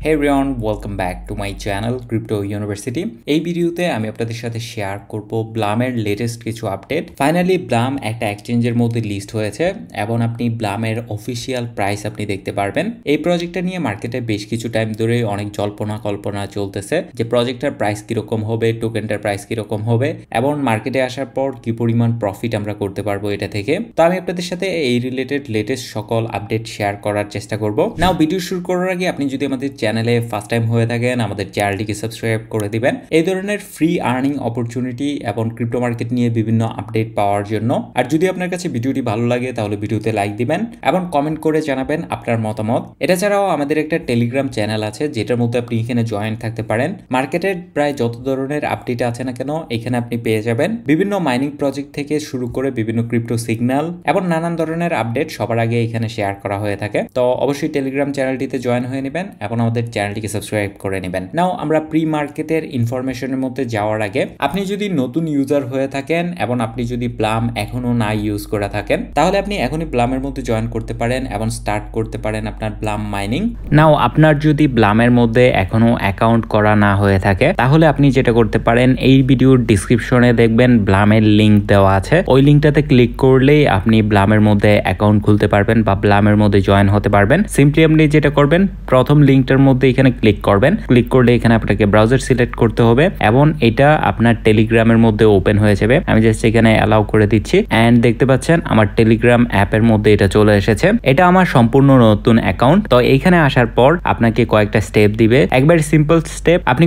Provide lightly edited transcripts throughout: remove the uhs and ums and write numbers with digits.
Hey everyone, welcome back to my channel Crypto University. এই ভিডিওতে আমি আপনাদের সাথে শেয়ার করব ব্লামের লেটেস্ট কিছু আপডেট। ফাইনালি ব্লাম একটা এক্সচেঞ্জের মধ্যে লিস্ট হয়েছে এবং আপনি ব্লামের অফিসিয়াল প্রাইস আপনি দেখতে পারবেন। এই প্রজেক্টটা নিয়ে মার্কেটে বেশ কিছু টাইম ধরে অনেক জল্পনা কল্পনা চলতেছে যে প্রজেক্টটার প্রাইস কিরকম হবে, টোকেনটার প্রাইস কিরকম হবে এবং মার্কেটে আসার পর কি পরিমাণ প্রফিট আমরা করতে পারবো এটা থেকে। তো আমি আপনাদের সাথে এই রিলেটেড লেটেস্ট সকল আপডেট শেয়ার করার চেষ্টা করব। নাও ভিডিও শুরু করার আগে আপনি যদি আমাদের চ্যানেলে ফার্স্ট টাইম হয়ে থাকেন আমাদের চ্যানেলটিকে সাবস্ক্রাইব করে দিবেন এই ধরনের ফ্রি আর্নিং অপরচুনিটি এবং ক্রিপ্টো মার্কেট নিয়ে বিভিন্ন আপডেট পাওয়ার জন্য। আর যদি আপনার কাছে ভিডিওটি ভালো লাগে তাহলে ভিডিওতে লাইক দিবেন এবং কমেন্ট করে জানাবেন আপনার মতামত। এটা ছাড়াও আমাদের একটা টেলিগ্রাম চ্যানেল আছে যেটার মধ্যে আপনি এখানে জয়েন থাকতে পারেন। মার্কেটের প্রায় যত ধরনের আপডেট আছে না কেন এখানে আপনি পেয়ে যাবেন। বিভিন্ন মাইনিং প্রজেক্ট থেকে শুরু করে বিভিন্ন ক্রিপ্টো সিগন্যাল এবং নানান ধরনের আপডেট সবার আগে এখানে শেয়ার করা হয়ে থাকে। তো অবশ্যই টেলিগ্রাম চ্যানেলটিতে জয়েন হয়ে নেবেন এবং আমাদের চ্যানেলটিকে সাবস্ক্রাইব করে নেবেন। নাও আমরা প্রি মার্কেটের ইনফরমেশনের মধ্যে যাওয়ার আগে আপনি যদি নতুন ইউজার হয়ে থাকেন এবং আপনি যদি ব্লাম এখনো না ইউজ করে থাকেন তাহলে আপনি এখনই ব্লামের মধ্যে জয়েন করতে পারেন এবং স্টার্ট করতে পারেন আপনার ব্লাম মাইনিং। নাও আপনার যদি ব্লামের মধ্যে এখনো অ্যাকাউন্ট করা না হয়ে থাকে তাহলে আপনি যেটা করতে পারেন এই ভিডিওর ডিসক্রিপশনে দেখবেন ব্লামের লিংক দেওয়া আছে। ওই লিংকটাতে ক্লিক করলেই আপনি ব্লামের মধ্যে অ্যাকাউন্ট খুলতে পারবেন বা ব্লামের মধ্যে জয়েন হতে পারবেন। সিম্পলি আপনি যেটা করবেন প্রথম লিংকটার মধ্যে এখানে ক্লিক করবেন। ক্লিক করলে এখানে আপনাকে ব্রাউজার সিলেক্ট করতে হবে এবং এটা আপনার টেলিগ্রামের মধ্যে ওপেন হয়ে যাবে। আমি জাস্ট এখানে অ্যালাউ করে দিচ্ছি এন্ড দেখতে পাচ্ছেন আমার টেলিগ্রাম অ্যাপের মধ্যে এটা চলে এসেছে। এটা আমার সম্পূর্ণ নতুন অ্যাকাউন্ট। তো এইখানে আসার পর আপনাকে কয়েকটা স্টেপ দিবে, একবার সিম্পল স্টেপ। আপনি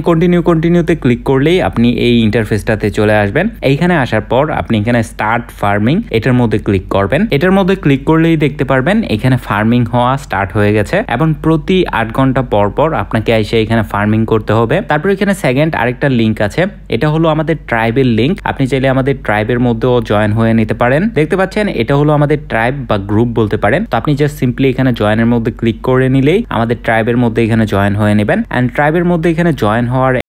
কন্টিনিউতে ক্লিক করলেই আপনি এই ইন্টারফেসটাতে চলে আসবেন। এইখানে আসার পর আপনি এখানে স্টার্ট ফার্মিং এটার মধ্যে ক্লিক করবেন। এটার মধ্যে ক্লিক করলেই দেখতে পারবেন এখানে ফার্মিং হওয়া স্টার্ট হয়ে গেছে এবং প্রতি 8 ঘন্টা পর পর আপনাকে এসে এখানে ফার্মিং করতে হবে। তারপর এখানে সেকেন্ড আরেকটা লিংক আছে, এটা হলো আমাদের ট্রাইবের লিংক। আপনি চাইলে আমাদের ট্রাইবের মধ্যেও জয়েন হয়ে নিতে পারেন। দেখতে পাচ্ছেন এটা হলো আমাদের ট্রাইব বা গ্রুপ বলতে পারেন। তো আপনি জাস্ট সিম্পলি এখানে জয়েনের মধ্যে ক্লিক করে নিলেই আমাদের ট্রাইবের মধ্যে এখানে জয়েন হয়ে নেবেন। এন্ড ট্রাইবের মধ্যে এখানে জয়েন হওয়ার